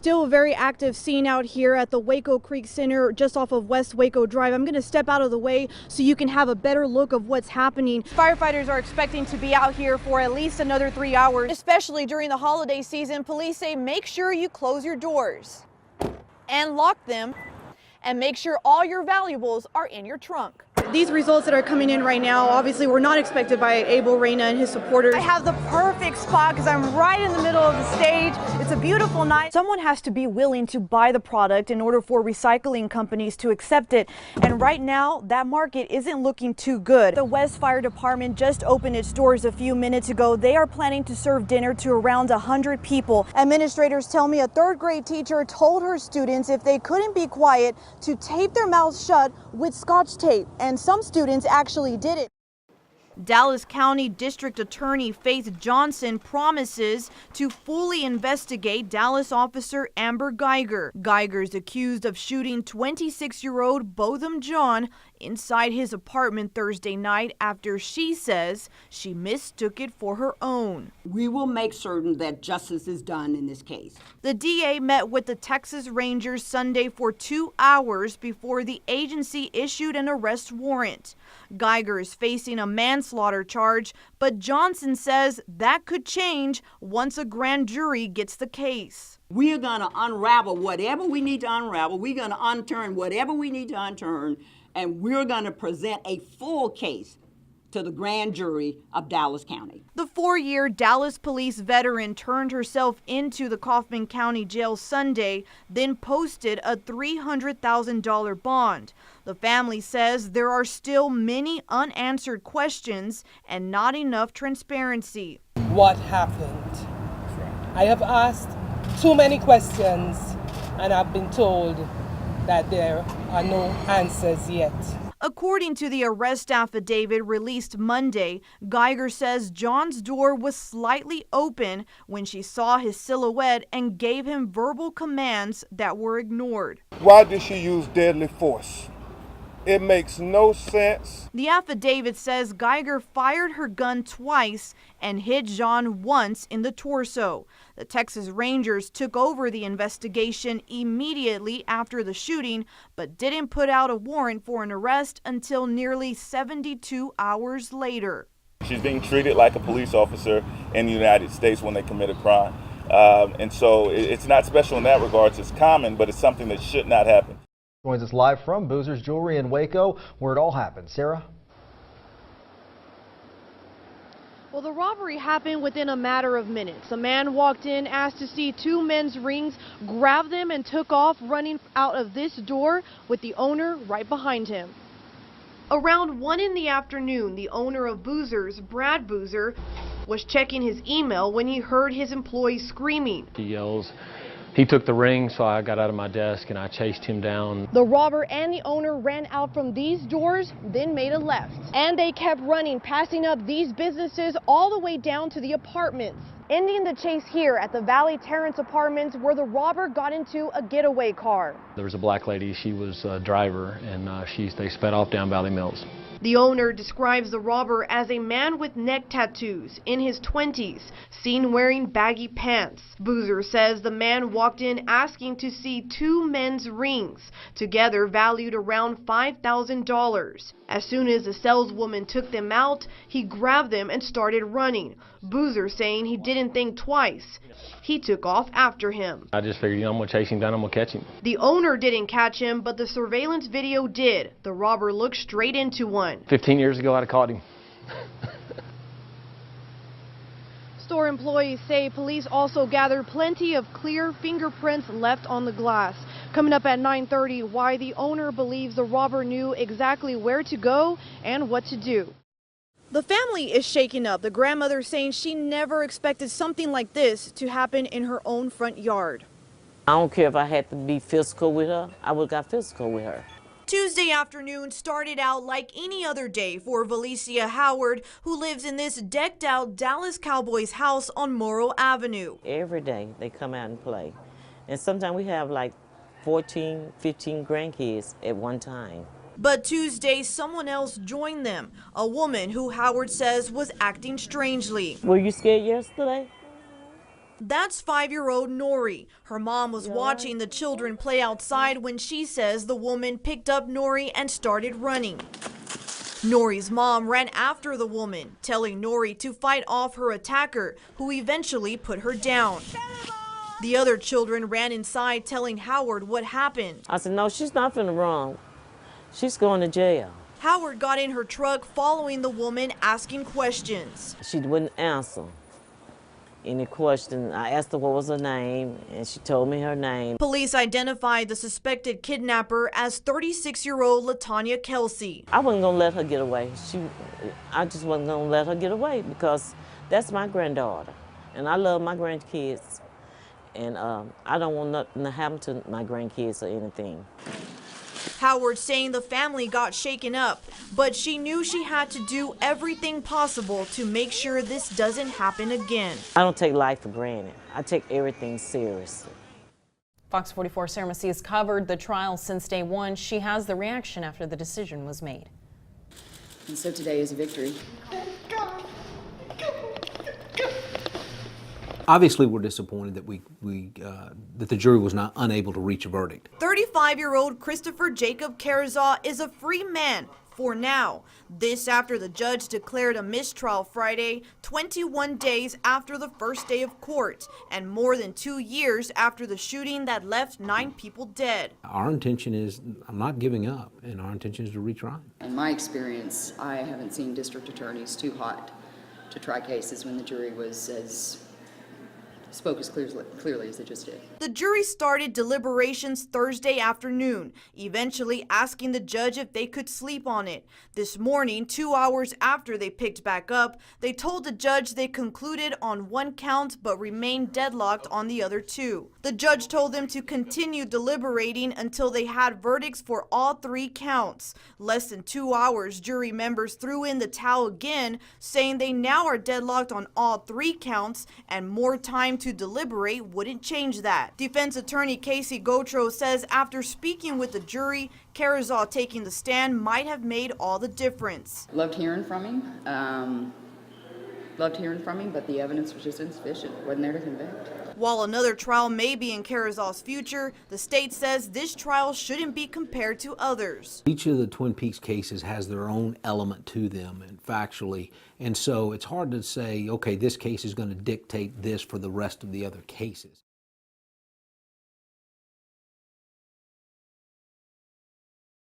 Still a very active scene out here at the Waco Creek Center just off of West Waco Drive. I'm going to step out of the way so you can have a better look of what's happening. Firefighters are expecting to be out here for at least another 3 hours. Especially during the holiday season, police say make sure you close your doors and lock them, and make sure all your valuables are in your trunk. These results that are coming in right now obviously were not expected by Abel Reyna and his supporters. I have the perfect spot because I'm right in the middle of the stage. It's a beautiful night. Someone has to be willing to buy the product in order for recycling companies to accept it. And right now, that market isn't looking too good. The West Fire Department just opened its doors a few minutes ago. They are planning to serve dinner to around 100 people. Administrators tell me a third grade teacher told her students if they couldn't be quiet to tape their mouths shut with Scotch tape. And some students actually did it. Dallas County District Attorney Faith Johnson promises to fully investigate Dallas officer Amber Geiger. Geiger's accused of shooting 26-year-old Botham John inside his apartment Thursday night after she says she mistook it for her own. We will make certain that justice is done in this case. The DA met with the Texas Rangers Sunday for 2 hours before the agency issued an arrest warrant. Geiger is facing a manslaughter charge, but Johnson says that could change once a grand jury gets the case. We are going to unravel whatever we need to unravel. We're going to unturn whatever we need to unturn, and we're going to present a full case to the grand jury of Dallas County. The 4-year Dallas police veteran turned herself into the Kaufman County Jail Sunday, then posted a $300,000 bond. The family says there are still many unanswered questions and not enough transparency. What happened? I have asked too many questions and I've been told that there are no answers yet. According to the arrest affidavit released Monday, Geiger says John's door was slightly open when she saw his silhouette and gave him verbal commands that were ignored. Why did she use deadly force? It makes no sense. The affidavit says Geiger fired her gun twice and hit John once in the torso. The Texas Rangers took over the investigation immediately after the shooting, but didn't put out a warrant for an arrest until nearly 72 hours later. She's being treated like a police officer in the United States when they commit a crime. And so it's not special in that regard. It's common, but it's something that should not happen. Joins us live from Boozer's Jewelry in Waco, where it all happened. Sarah? Well, the robbery happened within a matter of minutes. A man walked in, asked to see 2 men's rings, grabbed them, and took off, running out of this door with the owner right behind him. Around 1 in the afternoon, the owner of Boozer's, Brad Boozer, was checking his email when he heard his employees screaming. He yells. He took the ring, so I got out of my desk and I chased him down. The robber and the owner ran out from these doors, then made a left. And they kept running, passing up these businesses all the way down to the apartments, ending the chase here at the Valley Terrace Apartments, where the robber got into a getaway car. There was a black lady, she was a driver, and they sped off down Valley Mills. The owner describes the robber as a man with neck tattoos, in his 20s, seen wearing baggy pants. Boozer says the man walked in asking to see 2 men's rings, together valued around $5,000. As soon as the saleswoman took them out, he grabbed them and started running. Boozer saying he didn't think twice. He took off after him. I just figured, I'm going to chase him down, I'm going to catch him. The owner didn't catch him, but the surveillance video did. The robber looked straight into one. 15 years ago, I'd have caught him. Store employees say police also gathered plenty of clear fingerprints left on the glass. Coming up at 9:30, why the owner believes the robber knew exactly where to go and what to do. The family is shaken up. The grandmother saying she never expected something like this to happen in her own front yard. I don't care if I had to be physical with her, I would have got physical with her. Tuesday afternoon started out like any other day for Valicia Howard, who lives in this decked out Dallas Cowboys house on Morrow Avenue. Every day they come out and play. And sometimes we have like 14, 15 grandkids at one time. But Tuesday, someone else joined them, a woman who Howard says was acting strangely. Were you scared yesterday? That's 5-year-old Nori. Her mom was watching the children play outside when she says the woman picked up Nori and started running. Nori's mom ran after the woman, telling Nori to fight off her attacker, who eventually put her down. The other children ran inside, telling Howard what happened. I said, no, she's not finna run. She's going to jail. Howard got in her truck following the woman, asking questions. She wouldn't answer any question. I asked her what was her name, and she told me her name. Police identified the suspected kidnapper as 36-year-old LaTanya Kelsey. I wasn't gonna let her get away. I just wasn't gonna let her get away because that's my granddaughter, and I love my grandkids, and I don't want nothing to happen to my grandkids or anything. Howard saying the family got shaken up, but she knew she had to do everything possible to make sure this doesn't happen again. I don't take life for granted. I take everything seriously. Fox 44 Sarah Macias covered the trial since day one. She has the reaction after the decision was made. And so today is a victory. Obviously, we're disappointed that that the jury was not unable to reach a verdict. 35-year-old Christopher Jacob Carrizaw is a free man for now. This after the judge declared a mistrial Friday, 21 days after the first day of court, and more than 2 years after the shooting that left 9 people dead. Our intention is, I'm not giving up, and our intention is to retry. In my experience, I haven't seen district attorneys too hot to try cases when the jury spoke as clearly as they just did. The jury started deliberations Thursday afternoon, eventually asking the judge if they could sleep on it. This morning, 2 hours after they picked back up, they told the judge they concluded on 1 count but remained deadlocked on the other 2. The judge told them to continue deliberating until they had verdicts for all 3 counts. Less than 2 hours, jury members threw in the towel again, saying they now are deadlocked on all 3 counts and more time to deliberate wouldn't change that. Defense attorney Casey Gotro says after speaking with the jury, Carrizaw taking the stand might have made all the difference. Loved hearing from him, but the evidence was just insufficient. Wasn't there to convict. While another trial may be in Carrizaw's future, the state says this trial shouldn't be compared to others. Each of the Twin Peaks cases has their own element to them, and factually, and so it's hard to say, okay, this case is going to dictate this for the rest of the other cases.